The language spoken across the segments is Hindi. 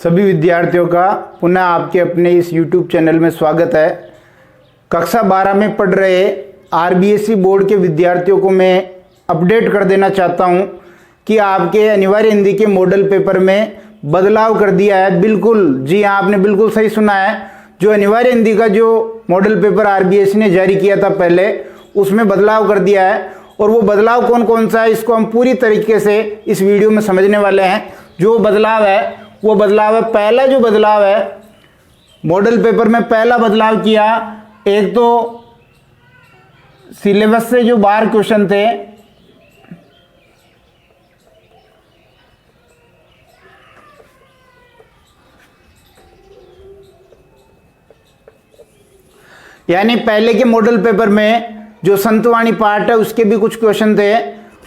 सभी विद्यार्थियों का पुनः आपके अपने इस YouTube चैनल में स्वागत है। कक्षा 12 में पढ़ रहे आरबीएसई बोर्ड के विद्यार्थियों को मैं अपडेट कर देना चाहता हूं कि आपके अनिवार्य हिंदी के मॉडल पेपर में बदलाव कर दिया है। बिल्कुल, जी हाँ, आपने बिल्कुल सही सुना है। जो अनिवार्य हिंदी का जो मॉडल पेपर आरबीएसई ने जारी किया था पहले, उसमें बदलाव कर दिया है। और वो बदलाव कौन कौन सा है, इसको हम पूरी तरीके से इस वीडियो में समझने वाले हैं। जो बदलाव है वो बदलाव है, पहला जो बदलाव है मॉडल पेपर में, पहला बदलाव किया, एक तो सिलेबस से जो बाहर क्वेश्चन थे, यानी पहले के मॉडल पेपर में जो संतवाणी पार्ट है उसके भी कुछ क्वेश्चन थे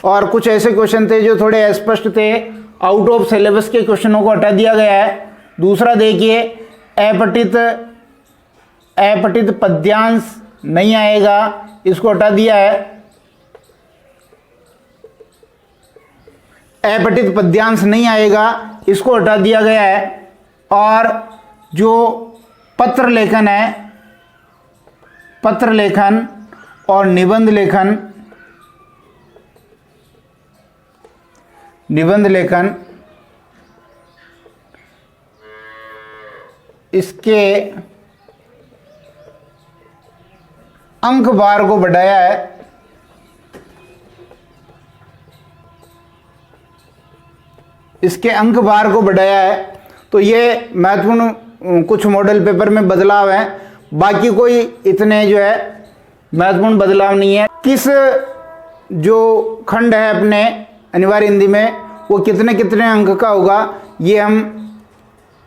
और कुछ ऐसे क्वेश्चन थे जो थोड़े अस्पष्ट थे। आउट ऑफ सिलेबस के क्वेश्चनों को हटा दिया गया है। दूसरा देखिए, अपठित पद्यांश नहीं आएगा, इसको हटा दिया है। अपठित पद्यांश नहीं आएगा, इसको हटा दिया गया है। और जो पत्र लेखन है, पत्र लेखन और निबंध लेखन इसके अंक बार को बढ़ाया है। इसके अंक बार को बढ़ाया है। तो ये महत्वपूर्ण कुछ मॉडल पेपर में बदलाव है। बाकी कोई इतने जो है महत्वपूर्ण बदलाव नहीं है। किस जो खंड है अपने अनिवार्य हिंदी में, वो कितने कितने अंक का होगा, ये हम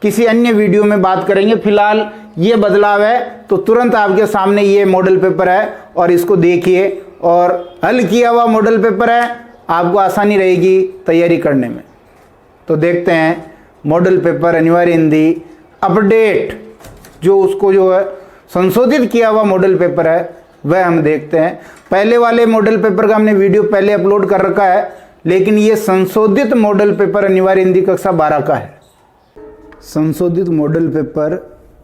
किसी अन्य वीडियो में बात करेंगे। फिलहाल ये बदलाव है तो तुरंत आपके सामने ये मॉडल पेपर है और इसको देखिए। और हल किया हुआ मॉडल पेपर है, आपको आसानी रहेगी तैयारी करने में। तो देखते हैं मॉडल पेपर अनिवार्य हिंदी अपडेट, जो उसको जो है संशोधित किया हुआ मॉडल पेपर है वह हम देखते हैं। पहले वाले मॉडल पेपर का हमने वीडियो पहले अपलोड कर रखा है, लेकिन ये संशोधित मॉडल पेपर अनिवार्य हिंदी कक्षा 12 का है। संशोधित मॉडल पेपर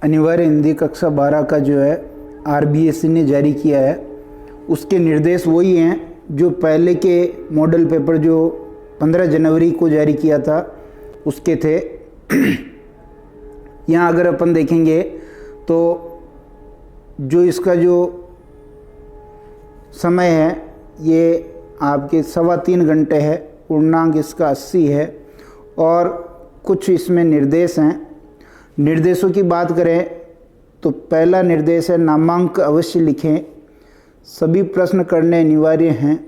अनिवार्य हिंदी कक्षा 12 का जो है आरबीएसई ने जारी किया है। उसके निर्देश वही हैं जो पहले के मॉडल पेपर जो 15 जनवरी को जारी किया था उसके थे। यहाँ अगर अपन देखेंगे तो जो इसका जो समय है ये आपके 3.25 घंटे है। पूर्णांक इसका 80 है। और कुछ इसमें निर्देश हैं। निर्देशों की बात करें तो पहला निर्देश है, नामांक अवश्य लिखें, सभी प्रश्न करने अनिवार्य हैं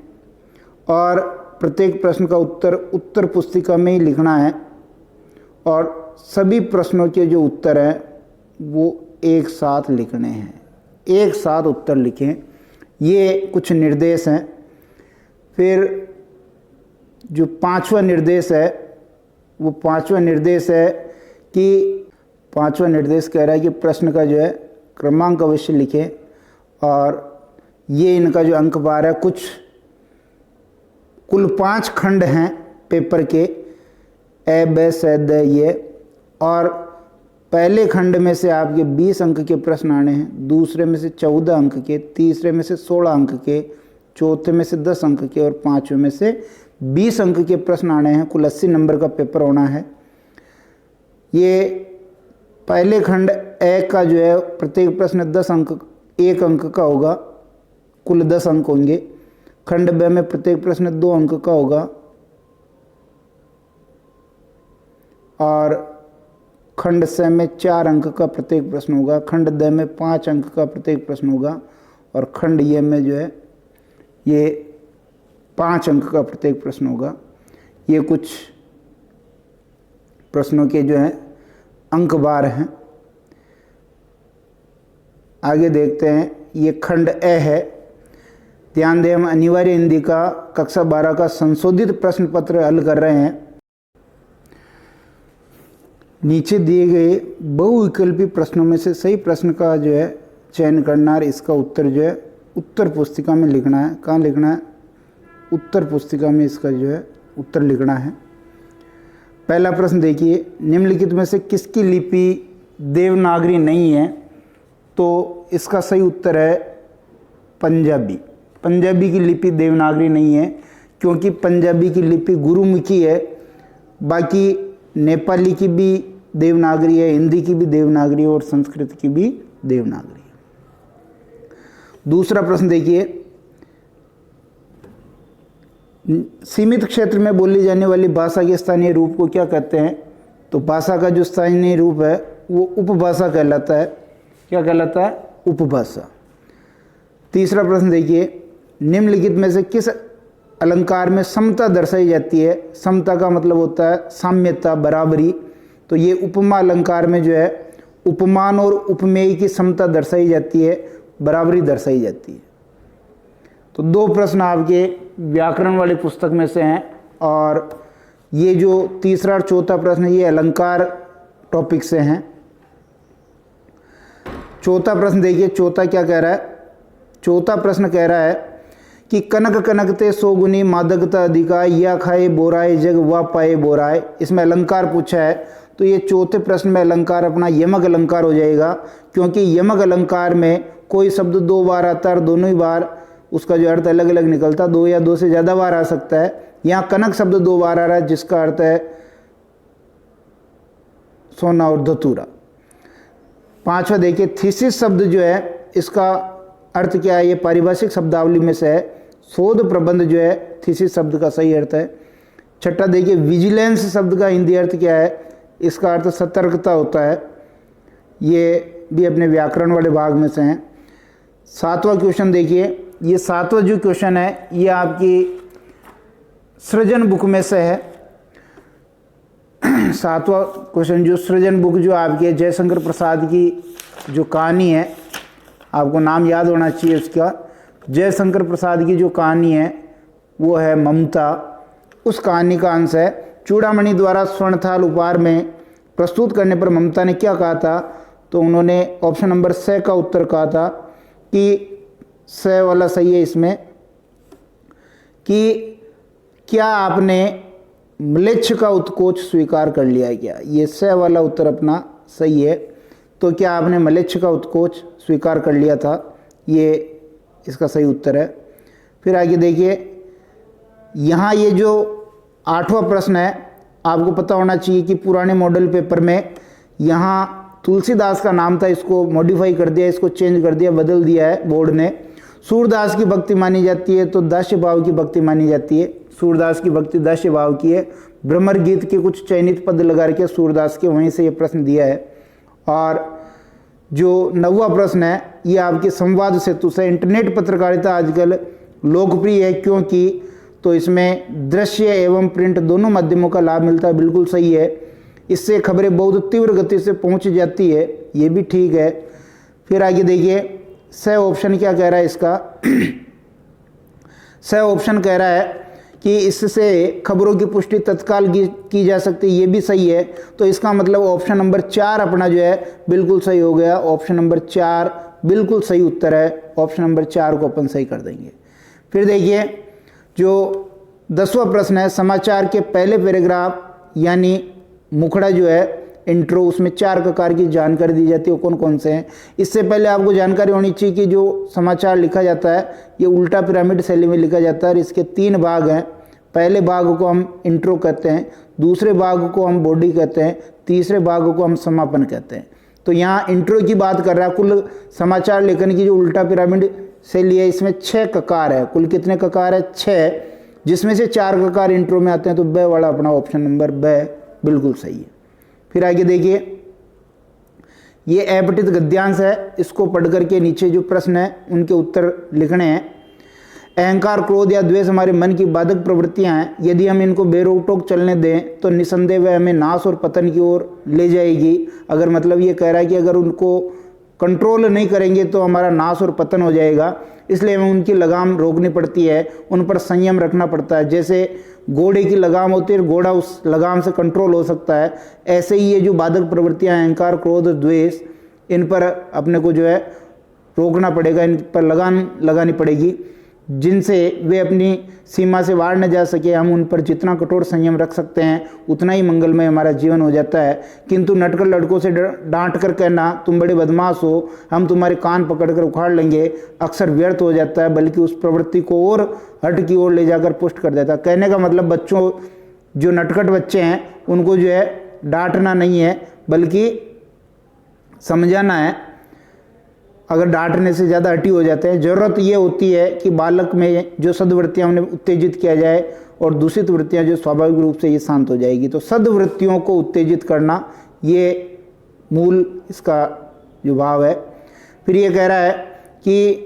और प्रत्येक प्रश्न का उत्तर पुस्तिका में ही लिखना है। और सभी प्रश्नों के जो उत्तर हैं वो एक साथ लिखने हैं, एक साथ उत्तर लिखें। ये कुछ निर्देश हैं। फिर जो 5वां निर्देश है वो 5वां निर्देश है कि 5वां निर्देश कह रहा है कि प्रश्न का जो है क्रमांक अवश्य लिखें। और ये इनका जो अंक बार है, कुछ कुल 5 खंड हैं पेपर के, ए ब स द ये। और पहले खंड में से आपके 20 अंक के प्रश्न आने हैं, दूसरे में से 14 अंक के, तीसरे में से 16 अंक के, चौथे में से 10 अंक के और पांचवें में से 20 अंक के प्रश्न आने हैं। कुल 80 नंबर का पेपर होना है। ये पहले खंड ए का जो है प्रत्येक प्रश्न 10 अंक, 1 अंक का होगा, कुल 10 अंक होंगे। खंड ब में प्रत्येक प्रश्न 2 अंक का होगा और खंड स में 4 अंक का प्रत्येक प्रश्न होगा। खंड द में 5 अंक का प्रत्येक प्रश्न होगा और खंड ये में जो है ये 5 अंक का प्रत्येक प्रश्न होगा। ये कुछ प्रश्नों के जो है अंक बार हैं। आगे देखते हैं, ये खंड ए है। ध्यान दें, हम अनिवार्य हिंदी का कक्षा 12 का संशोधित प्रश्न पत्र हल कर रहे हैं। नीचे दिए गए बहुविकल्पी प्रश्नों में से सही प्रश्न का जो है चयन करना और इसका उत्तर जो है उत्तर पुस्तिका में लिखना है। कहाँ लिखना है? उत्तर पुस्तिका में इसका जो है उत्तर लिखना है। पहला प्रश्न देखिए, निम्नलिखित में से किसकी लिपि देवनागरी नहीं है? तो इसका सही उत्तर है पंजाबी। पंजाबी की लिपि देवनागरी नहीं है, क्योंकि पंजाबी की लिपि गुरुमुखी है। बाकी नेपाली की भी देवनागरी है, हिंदी की भी देवनागरी है और संस्कृत की भी देवनागरी है। दूसरा प्रश्न देखिए, सीमित क्षेत्र में बोली जाने वाली भाषा के स्थानीय रूप को क्या कहते हैं? तो भाषा का जो स्थानीय रूप है वो उपभाषा कहलाता है। क्या कहलाता है? उपभाषा। तीसरा प्रश्न देखिए, निम्नलिखित में से किस अलंकार में समता दर्शाई जाती है? समता का मतलब होता है साम्यता, बराबरी। तो ये उपमा अलंकार में जो है उपमान और उपमेय की समता दर्शाई जाती है, बराबरी दर्शाई जाती है। तो दो प्रश्न आपके व्याकरण वाली पुस्तक में से हैं, और ये जो तीसरा और चौथा प्रश्न ये अलंकार टॉपिक से हैं। चौथा प्रश्न देखिए, चौथा क्या कह रहा है? चौथा प्रश्न कह रहा है कि कनक कनकते सोगुनी मादकता अधिका, या खाए बोराए जग व पाए बोराए। इसमें अलंकार पूछा है, तो ये चौथे प्रश्न में अलंकार अपना यमक अलंकार हो जाएगा, क्योंकि यमक अलंकार में कोई शब्द दो बार आता है और दोनों ही बार उसका जो अर्थ अलग अलग निकलता, दो या दो से ज़्यादा बार आ सकता है। यहाँ कनक शब्द दो बार आ रहा है, जिसका अर्थ है सोना और धतूरा। पांचवा देखिए, थीसिस शब्द जो है इसका अर्थ क्या है? ये पारिभाषिक शब्दावली में से है। शोध प्रबंध जो है थीसिस शब्द का सही अर्थ है। छठा देखिए, विजिलेंस शब्द का हिंदी अर्थ क्या है? इसका अर्थ सतर्कता होता है। ये भी अपने व्याकरण वाले भाग में से हैं। सातवां क्वेश्चन देखिए, ये सातवां जो क्वेश्चन है ये आपकी सृजन बुक में से है। सातवां क्वेश्चन जो सृजन बुक जो आपके जयशंकर प्रसाद की जो कहानी है, आपको नाम याद होना चाहिए उसका। जयशंकर प्रसाद की जो कहानी है वो है ममता। उस कहानी का अंश है। चूड़ामणि द्वारा स्वर्णथाल उपहार में प्रस्तुत करने पर ममता ने क्या कहा था? तो उन्होंने ऑप्शन नंबर स का उत्तर कहा था कि स वाला सही है इसमें, कि क्या आपने म्लेच्छ का उत्कोच स्वीकार कर लिया क्या? ये स वाला उत्तर अपना सही है। तो क्या आपने म्लेच्छ का उत्कोच स्वीकार कर लिया था? ये इसका सही उत्तर है। फिर आगे देखिए, यहाँ ये जो आठवां प्रश्न है, आपको पता होना चाहिए कि पुराने मॉडल पेपर में यहाँ तुलसीदास का नाम था, इसको मॉडिफाई कर दिया, इसको चेंज कर दिया, बदल दिया है बोर्ड ने। सूरदास की भक्ति मानी जाती है तो दास्य भाव की भक्ति मानी जाती है। सूरदास की भक्ति दास्य भाव की है। भ्रमर गीत के कुछ चयनित पद लगा के सूरदास के, वहीं से ये प्रश्न दिया है। और जो नौवां प्रश्न है ये आपके संवाद सेतु से। इंटरनेट पत्रकारिता आजकल लोकप्रिय है, क्योंकि तो इसमें दृश्य एवं प्रिंट दोनों माध्यमों का लाभ मिलता है। बिल्कुल सही है। इससे खबरें बहुत तीव्र गति से पहुंच जाती है, ये भी ठीक है। फिर आगे देखिए, स ऑप्शन क्या कह रहा है इसका? स ऑप्शन कह रहा है कि इससे खबरों की पुष्टि तत्काल की जा सकती है, ये भी सही है। तो इसका मतलब ऑप्शन नंबर 4 अपना जो है बिल्कुल सही हो गया। ऑप्शन नंबर 4 बिल्कुल सही उत्तर है। ऑप्शन नंबर 4 को अपन सही कर देंगे। फिर देखिए, जो 10वां प्रश्न है, समाचार के पहले पैराग्राफ यानी मुखड़ा जो है इंट्रो, उसमें 4 प्रकार की जानकारी दी जाती है, वो कौन कौन से हैं? इससे पहले आपको जानकारी होनी चाहिए कि जो समाचार लिखा जाता है ये उल्टा पिरामिड शैली में लिखा जाता है और इसके 3 भाग हैं। पहले भाग को हम इंट्रो कहते हैं, दूसरे भाग को हम बॉडी कहते हैं, तीसरे भाग को हम समापन कहते हैं। तो यहाँ इंट्रो की बात कर रहा है। कुल समाचार लेखन की जो उल्टा पिरामिड शैली है इसमें 6 ककार है। कुल कितने ककार है? 6, जिसमें से 4 ककार इंट्रो में आते हैं। तो ब वाला अपना ऑप्शन नंबर ब बिल्कुल सही है। फिर आगे देखिए, ये अपठित गद्यांश है, इसको पढ़ करके नीचे जो प्रश्न है उनके उत्तर लिखने हैं। अहंकार, क्रोध या द्वेष हमारे मन की बाधक प्रवृत्तियां हैं। यदि हम इनको बेरोक टोक चलने दें तो निसंदेह वह हमें नाश और पतन की ओर ले जाएगी। अगर मतलब ये कह रहा है कि अगर उनको कंट्रोल नहीं करेंगे तो हमारा नाश और पतन हो जाएगा, इसलिए हमें उनकी लगाम रोकनी पड़ती है, उन पर संयम रखना पड़ता है। जैसे घोड़े की लगाम होती है, घोड़ा उस लगाम से कंट्रोल हो सकता है, ऐसे ही ये जो बाधक प्रवृत्तियां हैं, अहंकार, क्रोध, द्वेष, इन पर अपने को जो है रोकना पड़ेगा, इन पर लगाम लगानी पड़ेगी। जिनसे वे अपनी सीमा से बाहर न जा सके, हम उन पर जितना कठोर संयम रख सकते हैं उतना ही मंगलमय हमारा जीवन हो जाता है। किंतु नटकर लड़कों से डांट कर कहना तुम बड़े बदमाश हो, हम तुम्हारे कान पकड़कर उखाड़ लेंगे, अक्सर व्यर्थ हो जाता है, बल्कि उस प्रवृत्ति को और हट की ओर ले जाकर पुष्ट कर देता है। कहने का मतलब बच्चों, जो नटखट बच्चे हैं उनको जो है डांटना नहीं है बल्कि समझाना है। अगर डांटने से ज़्यादा हटी हो जाते हैं। ज़रूरत ये होती है कि बालक में जो सद्वृत्तियाँ उन्हें उत्तेजित किया जाए और दूषित वृत्तियाँ जो स्वाभाविक रूप से ये शांत हो जाएगी। तो सद्वृत्तियों को उत्तेजित करना ये मूल इसका जो भाव है। फिर ये कह रहा है कि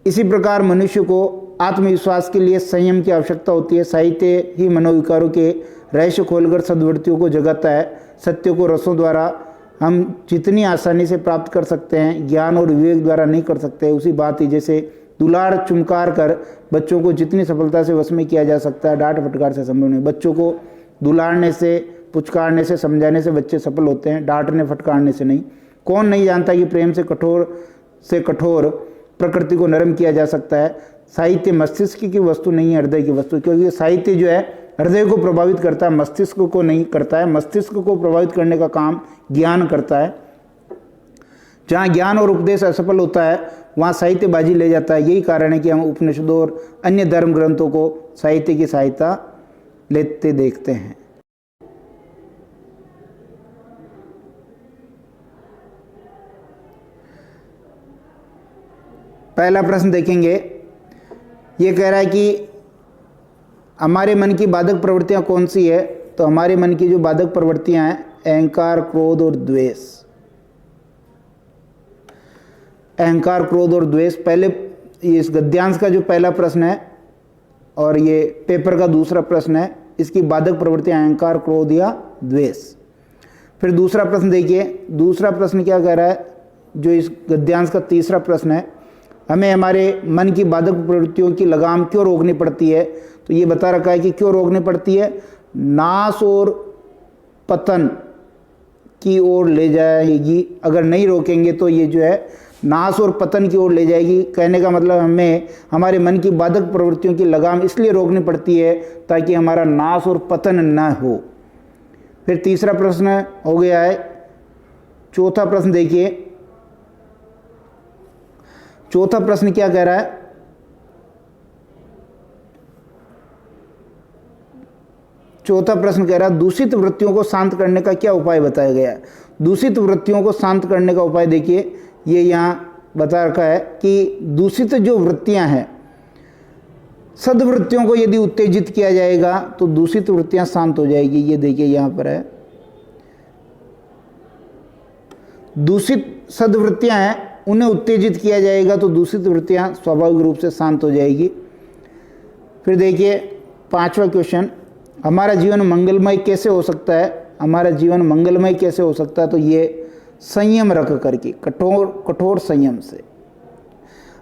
इसी प्रकार मनुष्य को आत्मविश्वास के लिए संयम की आवश्यकता होती है। साहित्य ही मनोविकारों के रहस्य खोलकर सद्वृत्तियों को जगाता है। सत्य को रसों द्वारा हम जितनी आसानी से प्राप्त कर सकते हैं, ज्ञान और विवेक द्वारा नहीं कर सकते। उसी बात ही जैसे दुलार चुमकार कर बच्चों को जितनी सफलता से वश में किया जा सकता है, डांट फटकार से संभव नहीं। बच्चों को दुलारने से, पुचकारने से, समझाने से बच्चे सफल होते हैं, डांटने फटकारने से नहीं। कौन नहीं जानता कि प्रेम से कठोर प्रकृति को नरम किया जा सकता है। साहित्य मस्तिष्क की वस्तु नहीं है, हृदय की वस्तु, क्योंकि साहित्य जो है हृदय को प्रभावित करता है, मस्तिष्क को नहीं करता है। मस्तिष्क को प्रभावित करने का काम ज्ञान करता है। जहाँ ज्ञान और उपदेश असफल होता है वहाँ साहित्यबाजी ले जाता है। यही कारण है कि हम उपनिषदों और अन्य धर्म ग्रंथों को साहित्य की सहायता लेते देखते हैं। पहला प्रश्न देखेंगे। ये कह रहा है कि हमारे मन की बाधक प्रवृत्तियां कौन सी है। तो हमारे मन की जो बाधक प्रवृत्तियां हैं, अहंकार, क्रोध और द्वेष। अहंकार, क्रोध और द्वेष पहले ये इस गद्यांश का जो पहला प्रश्न है और ये पेपर का दूसरा प्रश्न है, इसकी बाधक प्रवृत्तियां अहंकार, क्रोध या द्वेष। फिर दूसरा प्रश्न देखिए। दूसरा प्रश्न क्या कह रहा है, जो इस गद्यांश का तीसरा प्रश्न है, हमें हमारे मन की बाधक प्रवृत्तियों की लगाम क्यों रोकनी पड़ती है। तो ये बता रखा है कि क्यों रोकनी पड़ती है। नाश और पतन की ओर ले जाएगी। अगर नहीं रोकेंगे तो ये जो है नाश और पतन की ओर ले जाएगी। कहने का मतलब हमें हमारे मन की बाधक प्रवृत्तियों की लगाम इसलिए रोकनी पड़ती है ताकि हमारा नाश और पतन न हो। फिर तीसरा प्रश्न हो गया है। चौथा प्रश्न देखिए। चौथा प्रश्न क्या कह रहा है। चौथा प्रश्न कह रहा है दूषित वृत्तियों को शांत करने का क्या उपाय बताया गया है। दूषित वृत्तियों को शांत करने का उपाय देखिए, ये यहाँ बता रखा है कि दूषित जो वृत्तियां हैं, सद्वृत्तियों को यदि उत्तेजित किया जाएगा तो दूषित वृत्तियां शांत हो जाएगी। ये देखिए यहाँ पर है, दूषित सद्वृत्तियां हैं उन्हें उत्तेजित किया जाएगा तो दूषित वृत्तियां स्वाभाविक रूप से शांत हो जाएगी। फिर देखिए पांचवा क्वेश्चन, हमारा जीवन मंगलमय कैसे हो सकता है। हमारा जीवन मंगलमय कैसे हो सकता है। तो ये संयम रख करके, कठोर संयम से।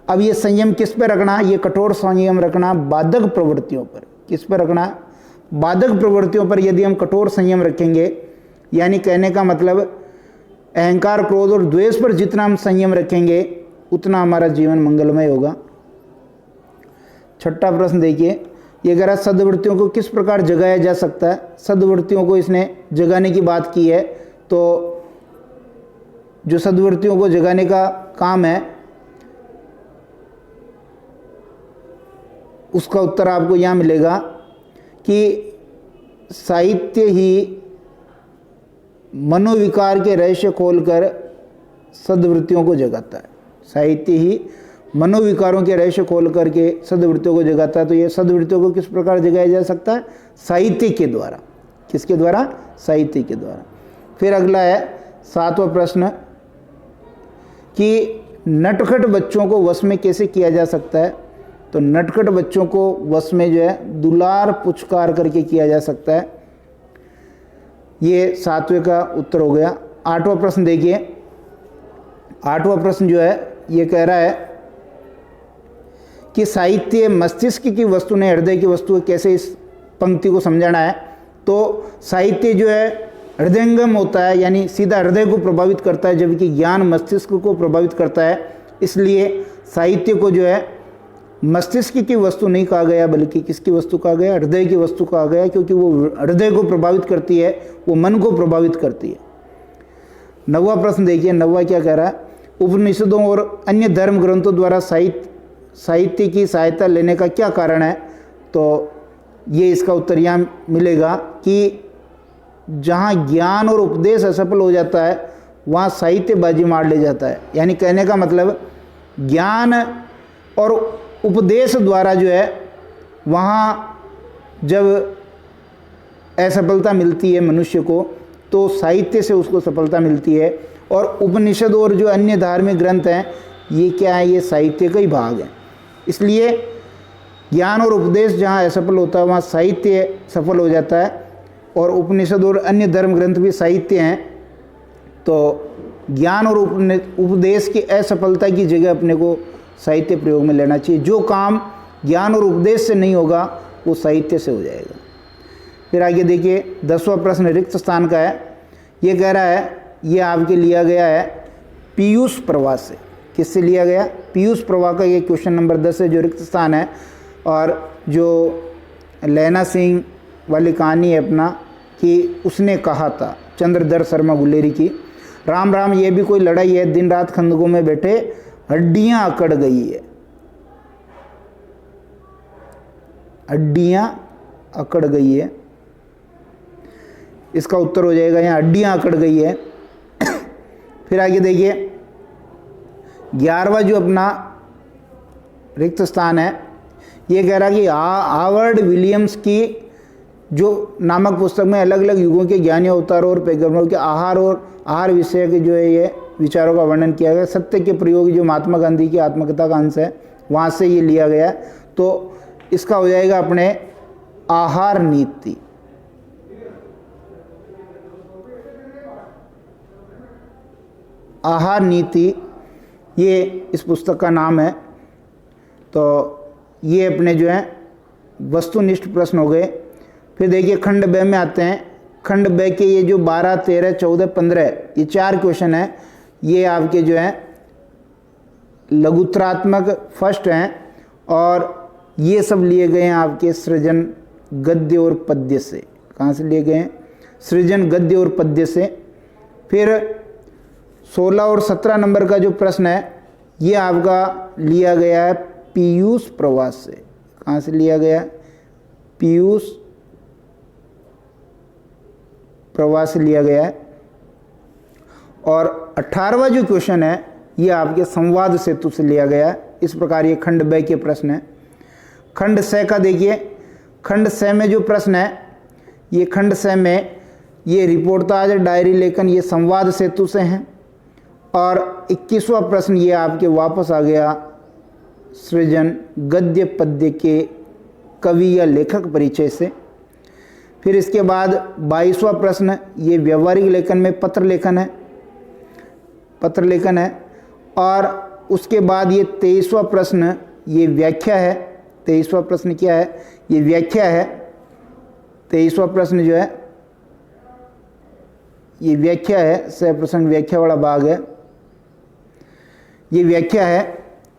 अब ये संयम किस पे रखना। ये कठोर संयम रखना बाधक प्रवृत्तियों पर। किस पर रखना, बाधक प्रवृत्तियों पर। यदि हम कठोर संयम रखेंगे, यानी कहने का मतलब अहंकार, क्रोध और द्वेष पर जितना हम संयम रखेंगे उतना हमारा जीवन मंगलमय होगा। छठा प्रश्न देखिए। ये कह रहा है सद्वृत्तियों को किस प्रकार जगाया जा सकता है। सद्वृत्तियों को इसने जगाने की बात की है। तो जो सद्वृत्तियों को जगाने का काम है उसका उत्तर आपको यहाँ मिलेगा कि साहित्य ही मनोविकार के रहस्य खोलकर सद्वृत्तियों को जगाता है। साहित्य ही मनोविकारों के रहस्य खोल करके सद्वृत्तियों को जगाता है। तो ये सद्वृत्तियों को किस प्रकार जगाया जा सकता है, साहित्य के द्वारा। किसके द्वारा, साहित्य के द्वारा। फिर अगला है सातवां प्रश्न कि नटखट बच्चों को वश में कैसे किया जा सकता है। तो नटखट बच्चों को वश में जो है दुलार पुचकार करके किया जा सकता है। ये सातवें का उत्तर हो गया। आठवां प्रश्न देखिए। आठवां प्रश्न जो है ये कह रहा है कि साहित्य मस्तिष्क की वस्तु ने हृदय की वस्तु है। कैसे इस पंक्ति को समझाना है। तो साहित्य जो है हृदयंगम होता है, यानी सीधा हृदय को प्रभावित करता है, जबकि ज्ञान मस्तिष्क को प्रभावित करता है। इसलिए साहित्य को जो है मस्तिष्क की वस्तु नहीं कहा गया, बल्कि किसकी वस्तु कहा गया? हृदय की वस्तु कहा गया, क्योंकि वो हृदय को प्रभावित करती है, वो मन को प्रभावित करती है। 9वां प्रश्न देखिए, 9वां क्या कह रहा है? उपनिषदों और अन्य धर्म ग्रंथों द्वारा साहित्य की सहायता लेने का क्या कारण है? तो ये इसका उत्तर यहाँ मिलेगा कि जहाँ ज्ञान और उपदेश असफल हो जाता है वहाँ साहित्य बाजी मार ले जाता है। यानी कहने का मतलब ज्ञान और उपदेश द्वारा जो है वहाँ जब असफलता मिलती है मनुष्य को, तो साहित्य से उसको सफलता मिलती है। और उपनिषद और जो अन्य धार्मिक ग्रंथ हैं ये क्या है? ये साहित्य का ही भाग है। इसलिए ज्ञान और उपदेश जहाँ असफल होता है वहाँ साहित्य सफल हो जाता है, और उपनिषद और अन्य धर्म ग्रंथ भी साहित्य हैं। तो ज्ञान और उपदेश की असफलता की जगह अपने को साहित्य प्रयोग में लेना चाहिए। जो काम ज्ञान और उपदेश से नहीं होगा वो साहित्य से हो जाएगा। फिर आगे देखिए, 10वां प्रश्न रिक्त स्थान का है। ये कह रहा है, ये आपके लिया गया है पीयूष प्रवाह से। किससे लिया गया? पीयूष प्रवाह का ये क्वेश्चन नंबर 10 है, जो रिक्त स्थान है। और जो लैना सिंह वाली कहानी है अपना, कि उसने कहा था, चंद्रधर शर्मा गुलेरी की, राम राम ये भी कोई लड़ाई है, दिन रात खंदकों में बैठे हड्डियां अकड़ गई है। हड्डियां अकड़ गई है, इसका उत्तर हो जाएगा यहाँ हड्डियां अकड़ गई है। फिर आगे देखिए, 11वां जो अपना रिक्त स्थान है, ये कह रहा कि हावर्ड विलियम्स की जो नामक पुस्तक में अलग अलग युगों के ज्ञानी अवतारों और पैगंबरों के आहार विषय के जो है ये विचारों का वर्णन किया गया। सत्य के प्रयोग जो महात्मा गांधी की आत्मकथा का अंश है वहाँ से ये लिया गया। तो इसका हो जाएगा अपने आहार नीति। आहार नीति ये इस पुस्तक का नाम है। तो ये अपने जो है वस्तुनिष्ठ प्रश्न हो गए। फिर देखिए खंड ब में आते हैं। खंड ब के ये जो 12, 13, 14, 15 ये 4 क्वेश्चन हैं, ये आपके जो हैं लघुत्रात्मक फर्स्ट हैं, और ये सब लिए गए हैं आपके सृजन गद्य और पद्य से। कहाँ से लिए गए हैं? सृजन गद्य और पद्य से। फिर 16 और 17 नंबर का जो प्रश्न है ये आपका लिया गया है पीयूष प्रवास से। कहाँ से लिया गया? पीयूष प्रवास से लिया गया है। और 18वां जो क्वेश्चन है ये आपके संवाद सेतु से लिया गया है। इस प्रकार ये खंड ब के प्रश्न है। खंड स का देखिए, खंड स में जो प्रश्न है ये खंड स में ये रिपोर्टाज, डायरी लेखन, ये संवाद सेतु से हैं। और 21वां प्रश्न ये आपके वापस आ गया सृजन गद्य पद्य के कवि या लेखक परिचय से। फिर इसके बाद 22वां प्रश्न ये व्यवहारिक लेखन में पत्र लेखन है, पत्र लेखन है। और उसके बाद ये 23वां प्रश्न ये व्याख्या है। 23वां प्रश्न क्या है? ये व्याख्या है। 23वां प्रश्न जो है ये व्याख्या है, सह प्रसंग व्याख्या वाला भाग है, ये व्याख्या है।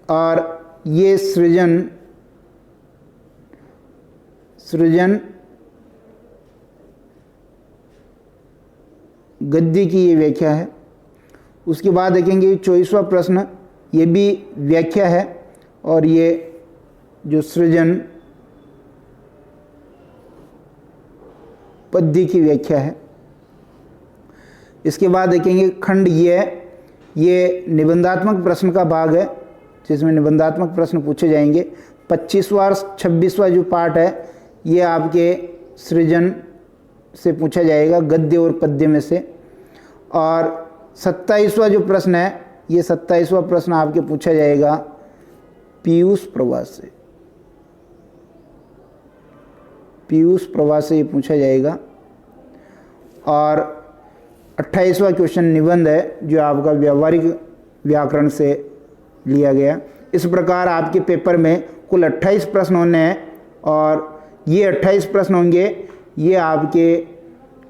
और ये सृजन गद्य की ये व्याख्या है। उसके बाद देखेंगे 24वां प्रश्न ये भी व्याख्या है, और ये जो सृजन पद्य की व्याख्या है। इसके बाद देखेंगे खंड ये निबंधात्मक प्रश्न का भाग है, जिसमें निबंधात्मक प्रश्न पूछे जाएंगे। 25वां 26वां जो पार्ट है ये आपके सृजन से पूछा जाएगा, गद्य और पद्य में से। और 27वां जो प्रश्न है ये 27वां प्रश्न आपके पूछा जाएगा पीयूष प्रवाह से। पीयूष प्रवाह से ये पूछा जाएगा। और 28वां क्वेश्चन निबंध है, जो आपका व्यवहारिक व्याकरण से लिया गया। इस प्रकार आपके पेपर में कुल 28 प्रश्न होने हैं, और ये 28 प्रश्न होंगे, ये आपके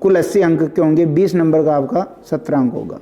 कुल 80 अंक के होंगे। 20 नंबर का आपका 17 अंक होगा।